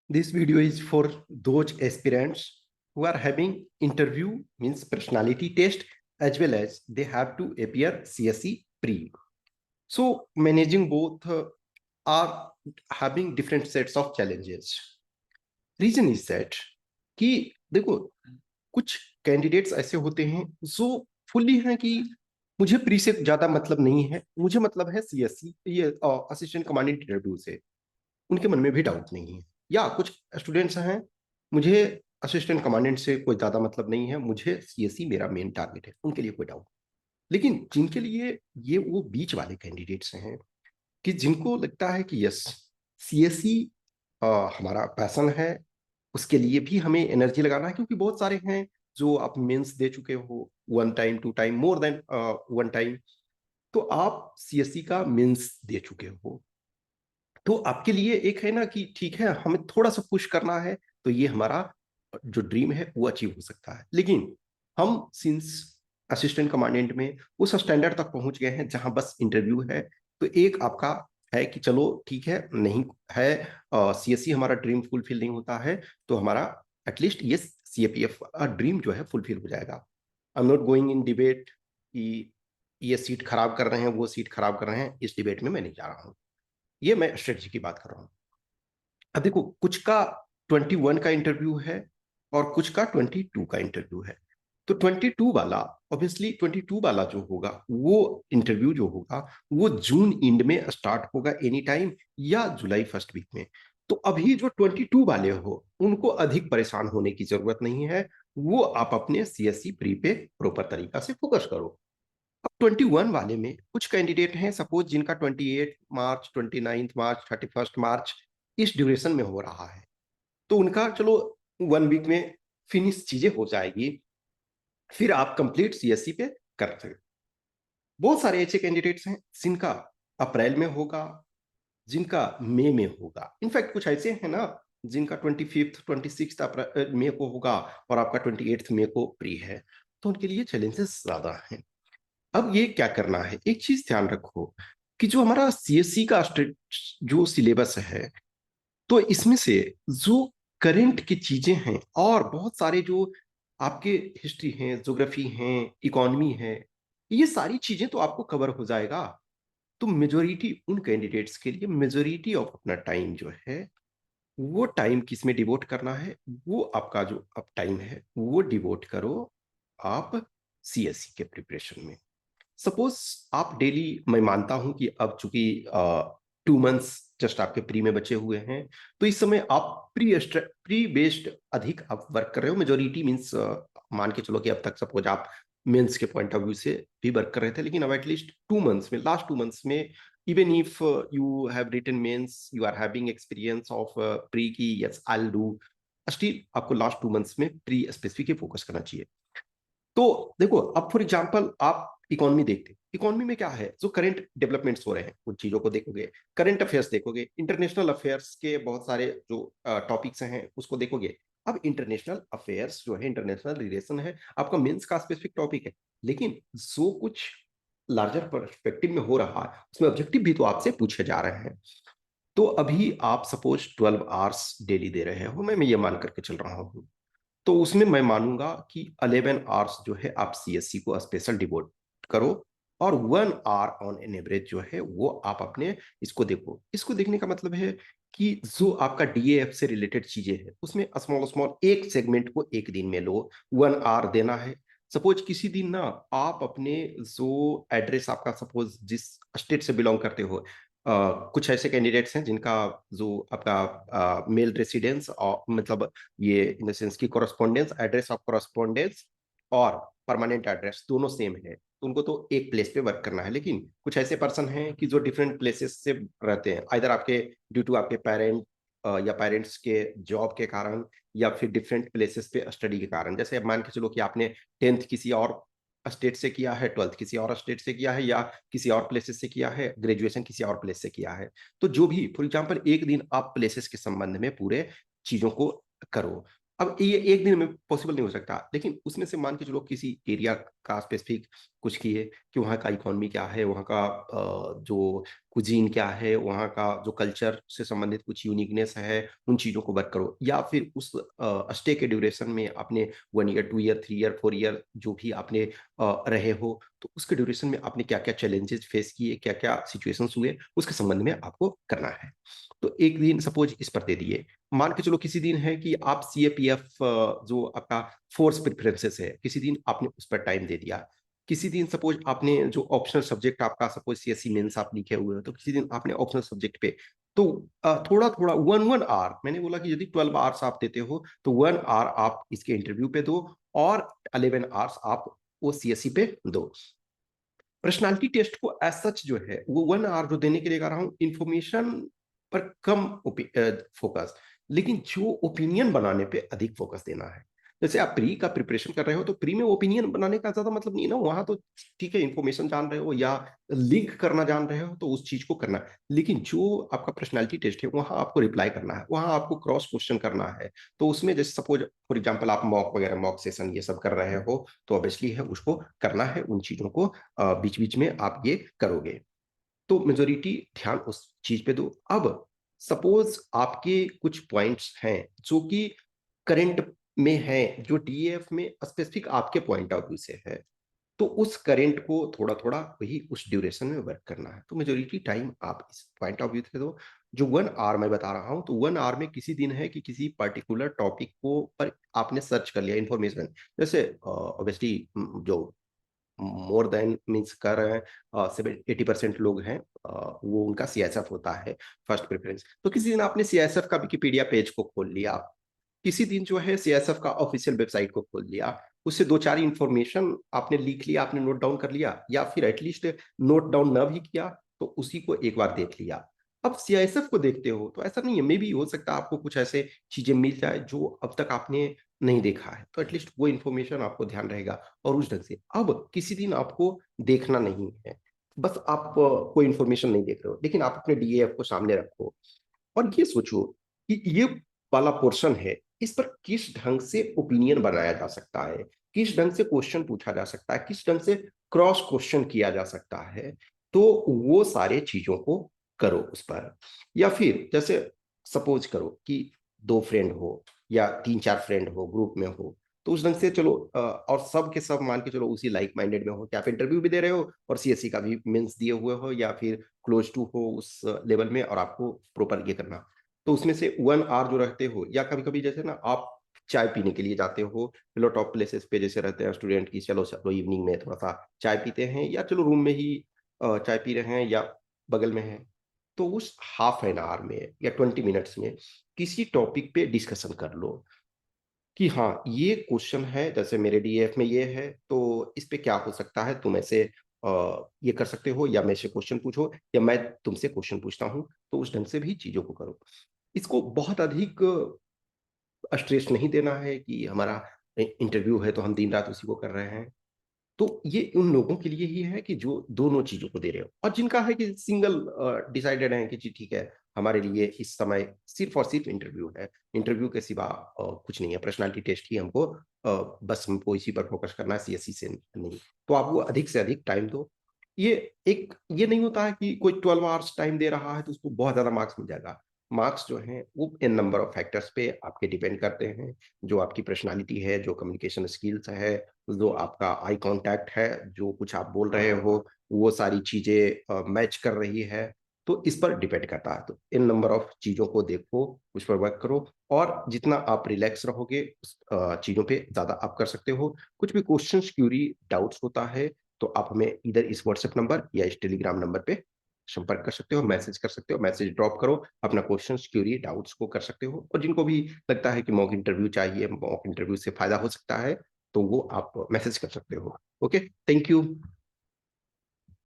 This video is for those aspirants who are having interview, means personality test, as well as they have to appear CSE pre. So managing both are having different sets of challenges. Reason is that कि देखो कुछ candidates ऐसे होते हैं जो fully हैं कि मुझे प्री से ज्यादा मतलब नहीं है, मुझे मतलब है सीएससी, ये असिस्टेंट कमांडेंट इंटरव्यू से। उनके मन में भी डाउट नहीं है। या कुछ स्टूडेंट्स हैं, मुझे असिस्टेंट कमांडेंट से कोई ज्यादा मतलब नहीं है, मुझे सीएससी मेरा मेन टारगेट है, उनके लिए कोई डाउट। लेकिन जिनके लिए ये वो बीच वाले कैंडिडेट्स हैं कि जिनको लगता है कि यस, सीएससी हमारा पैशन है, उसके लिए भी हमें एनर्जी लगाना है, क्योंकि बहुत सारे हैं जो आप मेंस दे चुके हो, one time, two time, more than one time, तो आप सीएससी का मेंस दे चुके हो। तो आपके लिए एक है ना कि ठीक है, हमें थोड़ा सा पुश करना है, तो ये हमारा जो ड्रीम है वो अचीव हो सकता है। लेकिन हम सिंस असिस्टेंट कमांडेंट में उस स्टैंडर्ड तक पहुंच गए हैं जहां बस इंटरव्यू है, तो एक आपका है कि चलो ठीक है, नहीं है सीएससी हमारा ड्रीम फुलफिल नहीं होता है, तो हमारा एटलीस्ट ये सीएपीएफ ड्रीम जो है फुलफिल हो जाएगा। I am not going in debate कि ये सीट खराब कर रहे हैं, वो सीट खराब कर रहे हैं, इस डिबेट में मैं नहीं जा रहा हूँ। ये मैं स्ट्रेटजी की बात कर रहा हूँ। अब देखो, कुछ का 21 का इंटरव्यू है और कुछ का 22 का इंटरव्यू है। तो 22 वाला, ऑब्वियसली 22 वाला जो होगा, वो इंटरव्यू जो होगा वो जून एंड में स्टार्ट होगा एनी टाइम, या जुलाई फर्स्ट वीक में। तो अभी जो 22 वाले हो उनको अधिक परेशान होने की जरूरत नहीं है, वो आप अपने सीएससी प्री पे प्रॉपर तरीका से फोकस करो। अब 21 वाले में कुछ कैंडिडेट हैं सपोज जिनका 28 मार्च, 29 मार्च, 31 मार्च इस ड्यूरेशन में हो रहा है, तो उनका चलो वन वीक में फिनिश चीजें हो जाएगी, फिर आप कंप्लीट सीएससी पे करते हैं। बहुत सारे ऐसे कैंडिडेट्स हैं जिनका अप्रैल में होगा, जिनका मई में होगा। इनफैक्ट कुछ ऐसे हैं ना जिनका 25 26 मई को होगा और आपका 28 मई को प्री है, तो उनके लिए चैलेंजेस ज्यादा हैं। अब ये क्या करना है, एक चीज ध्यान रखो कि जो हमारा सीएससी का जो सिलेबस है, तो इसमें से जो करंट की चीजें हैं और बहुत सारे जो आपके हिस्ट्री हैं, ज्योग्राफी हैं, इकोनॉमी है, ये सारी चीजें तो आपको कवर हो जाएगा। तो मेजोरिटी उन कैंडिडेट्स के लिए मेजोरिटी ऑफ अपना टाइम जो है, वो टाइम किस में डिवोट करना है, वो आपका जो अब टाइम है वो डिवोट करो आप सीएससी के प्रिपरेशन में। सपोज आप डेली, मैं मानता हूं कि अब चूंकि 2 मंथ्स जस्ट आपके प्री में बचे हुए हैं, तो इस समय आप प्री बेस्ड अधिक आप वर्क कर रहे हो। मेजोरिटी मीन्स मान के चलो कि अब तक सपोज आप मेंस के पॉइंट ऑफ व्यू से भी वर्क कर रहे थे, लेकिन अब एटलीस्ट 2 मंथ्स में, लास्ट 2 मंथ्स में, even if you have written mains, you are having experience of pre की, yes I will do, still आपको लास्ट 2 मंथ्स में प्री स्पेसिफिक फोकस करना चाहिए। तो देखो, अब फॉर एग्जांपल आप इकोनॉमी देखते, इकोनॉमी में क्या है, जो करंट डेवलपमेंट्स हो रहे हैं उन चीजों को देखोगे, करंट अफेयर्स देखोगे, इंटरनेशनल अफेयर्स के बहुत सारे जो टॉपिक्स हैं उसको देखोगे। अब इंटरनेशनल अफेयर्स जो है, इंटरनेशनल रिलेशन है, आपका मेंस का स्पेसिफिक टॉपिक है, लेकिन जो कुछ लार्जर पर्सपेक्टिव में हो रहा है उसमें ऑब्जेक्टिव भी तो आपसे पूछे जा रहे हैं। तो अभी आप सपोज 12 आवर्स डेली दे रहे हो, मैं ये मान करके चल रहा हूँ, तो उसमें मैं मानूंगा कि 11 आवर्स जो है आप सीएससी को स्पेशल डिवोट करो, और 1 आवर ऑन एन एवरेज जो है वो आप अपने इसको देखो। इसको देखने का मतलब है कि जो आपका डीएएफ से रिलेटेड चीजें हैं उसमें स्मॉल स्मॉल एक सेगमेंट को एक दिन में लो, 1 आवर देना है। सपोज किसी दिन ना आप अपने जो एड्रेस आपका, सपोज जिस स्टेट से बिलोंग करते हो, कुछ ऐसे कैंडिडेट्स हैं जिनका जो आपका मेल रेसिडेंस और मतलब ये इन द सेंस की कोरस्पोंडेंस, एड्रेस ऑफ कोरस्पोंडेंस और परमानेंट एड्रेस दोनों सेम है, तो उनको तो एक प्लेस पे वर्क करना है। लेकिन कुछ ऐसे पर्सन हैं कि जो डिफरेंट प्लेसेस से रहते हैं, आइदर आपके ड्यू टू आपके पेरेंट या पेरेंट्स के जॉब के कारण, या फिर डिफरेंट प्लेसेस पे स्टडी के कारण। जैसे अब मान के चलो कि आपने 10th किसी और स्टेट से किया है, 12th किसी और स्टेट से किया है, या किसी और प्लेसेस से किया है, ग्रेजुएशन किसी और प्लेस से किया है, तो जो भी फॉर एग्जाम्पल एक दिन आप प्लेसेस के संबंध में पूरे चीजों को करो। अब ये एक दिन में पॉसिबल नहीं हो सकता, लेकिन उसमें से मान के चलो किसी एरिया का स्पेसिफिक कुछ किए कि वहाँ का इकोनॉमी क्या है, वहाँ का जो कुजीन क्या है, वहाँ का जो कल्चर से संबंधित कुछ यूनिकनेस है, उन चीज़ों को वर्क करो। या फिर उस स्टे के ड्यूरेशन में आपने 1 ईयर, 2 ईयर, 3 ईयर, 4 ईयर जो भी आपने रहे हो, तो उसके ड्यूरेशन में आपने क्या क्या चैलेंजेस फेस किए, क्या क्या सिचुएशंस हुए, उसके संबंध में आपको करना है। तो एक दिन सपोज इस पर दे दिए, मान के चलो किसी दिन है कि आप CAPF जो आपका फोर्स प्रेफरेंसेस है, किसी दिन आपने उस पर टाइम दे दिया। किसी दिन सपोज आपने जो ऑप्शनल सब्जेक्ट आपका सपोज CSE मेंस आप लिखे हुए हो, तो किसी दिन आपने ऑप्शनल सब्जेक्ट पे तो थोड़ा थोड़ा 1 1 आवर, मैंने बोला कि यदि 12 आवर्स आप देते हो तो 1 आवर आप इसके इंटरव्यू पे दो और 11 आवर्स आप वो CSE पे दो। पर्सनालिटी टेस्ट को एज सच जो है वो 1 आवर जो देने के लिए कह रहा हूँ, इंफॉर्मेशन पर कम फोकस, लेकिन जो ओपिनियन बनाने पे अधिक फोकस देना है। जैसे आप प्री का प्रिपरेशन कर रहे हो तो प्री में ओपिनियन बनाने का ज्यादा मतलब नहीं है ना, वहां तो ठीक है इंफॉर्मेशन जान रहे हो या लिंक करना जान रहे हो तो उस चीज को करना है, लेकिन जो आपका पर्सनालिटी टेस्ट है वहां आपको रिप्लाई करना है, वहां आपको क्रॉस क्वेश्चन करना है। तो उसमें जैसे सपोज फॉर एग्जाम्पल आप मॉक वगैरह मॉक सेशन ये सब कर रहे हो, तो ऑब्वियसली है उसको करना है, उन चीजों को बीच बीच में आप ये करोगे। तो मेजोरिटी ध्यान उस चीज पे दो। अब सपोज आपके कुछ पॉइंट्स हैं जो कि करंट में है, जो DAF में स्पेसिफिक आपके पॉइंट ऑफ व्यू से है, तो उस करंट को थोड़ा थोड़ा वही उस ड्यूरेशन में वर्क करना है। तो मेजोरिटी टाइम आप इस पॉइंट ऑफ व्यू से दो। जो 1 आवर मैं बता रहा हूँ, तो 1 आवर में किसी दिन है कि किसी पर्टिकुलर टॉपिक को पर आपने सर्च कर लिया इन्फॉर्मेशन, जैसे ऑब्वियसली जो मोर देन मीन्स कर रहे हैं 80% लोग हैं, वो उनका CSF होता है फर्स्ट प्रेफरेंस। तो किसी दिन आपने CSF का विकिपीडिया पेज को खोल लिया, किसी दिन जो है CSF का ऑफिशियल वेबसाइट को खोल लिया, उससे दो चार इंफॉर्मेशन आपने लिख लिया, आपने नोट डाउन कर लिया, या फिर एटलीस्ट नोट डाउन न भी किया तो उसी को एक बार देख लिया। अब CSF को देखते हो तो ऐसा नहीं है, मे भी हो सकता है आपको कुछ ऐसे चीजें मिल जाए जो अब तक आपने नहीं देखा है, तो एटलीस्ट वो इन्फॉर्मेशन आपको ध्यान रहेगा। और उस ढंग से अब किसी दिन आपको देखना नहीं है, बस आप कोई इन्फॉर्मेशन नहीं देख रहे हो, लेकिन आप अपने DAF को सामने रखो और ये सोचो कि ये वाला पोर्शन है, इस पर किस ढंग से ओपिनियन बनाया जा सकता है, किस ढंग से क्वेश्चन पूछा जा सकता है, किस ढंग से क्रॉस क्वेश्चन किया जा सकता है। तो वो सारे चीजों को करो उस पर। या फिर जैसे सपोज करो कि 2 फ्रेंड हो या 3 4 फ्रेंड हो, ग्रुप में हो, तो उस ढंग से चलो और सब के सब मान के चलो उसी लाइक माइंडेड में हो कि आप इंटरव्यू भी दे रहे हो और CSE का भी मेंस दिए हुए हो या फिर क्लोज टू हो उस लेवल में, और आपको प्रॉपर ये करना। तो उसमें से 1 आवर जो रहते हो, या कभी कभी जैसे ना आप चाय पीने के लिए जाते हो, चलो टॉप प्लेसेस पे जैसे रहते हैं स्टूडेंट की, चलो चलो इवनिंग में थोड़ा सा चाय पीते हैं, या चलो रूम में ही चाय पी रहे हैं या बगल में है, तो उस हाफ एन आवर में या 20 मिनट्स में किसी टॉपिक पे डिस्कशन कर लो कि हाँ ये क्वेश्चन है, जैसे मेरे DAF में ये है, तो इस पे क्या हो सकता है, तुम ऐसे ये कर सकते हो, या मेरे से क्वेश्चन पूछो या मैं तुमसे क्वेश्चन पूछता हूँ। तो उस ढंग से भी चीजों को करो। इसको बहुत अधिक स्ट्रेस नहीं देना है कि हमारा इंटरव्यू है तो हम दिन रात उसी को कर रहे हैं। तो ये उन लोगों के लिए ही है कि जो दोनों चीजों को दे रहे हो, और जिनका है कि सिंगल डिसाइडेड है कि जी ठीक है, हमारे लिए इस समय सिर्फ और सिर्फ इंटरव्यू है, इंटरव्यू के सिवा कुछ नहीं है, पर्सनालिटी टेस्ट ही हमको बस हमको इसी पर फोकस करना है, CSE से नहीं। तो आप वो अधिक से अधिक टाइम दो। ये एक ये नहीं होता है कि कोई 12 आवर्स टाइम दे रहा है तो उसको बहुत ज्यादा मार्क्स मिल जाएगा। मार्क्स जो हैं वो इन नंबर ऑफ फैक्टर्स पे आपके डिपेंड करते हैं, जो आपकी पर्सनालिटी है, जो कम्युनिकेशन स्किल्स है, जो आपका आई कांटेक्ट है, जो कुछ आप बोल रहे हो वो सारी चीजें मैच कर रही है, तो इस पर डिपेंड करता है। तो इन नंबर ऑफ चीजों को देखो, उस पर वर्क करो, और जितना आप रिलैक्स रहोगे उस चीजों पे ज्यादा आप कर सकते हो। कुछ भी क्वेश्चन क्यूरी डाउट्स होता है तो आप हमें इधर इस व्हाट्सएप नंबर या इस टेलीग्राम नंबर पे संपर्क कर सकते हो, मैसेज कर सकते हो, मैसेज ड्रॉप करो, अपना क्वेश्चन क्यूरी डाउट्स को कर सकते हो। और जिनको भी लगता है कि मॉक इंटरव्यू चाहिए, मॉक इंटरव्यू से फायदा हो सकता है, तो वो आप मैसेज कर सकते हो। Okay, thank you.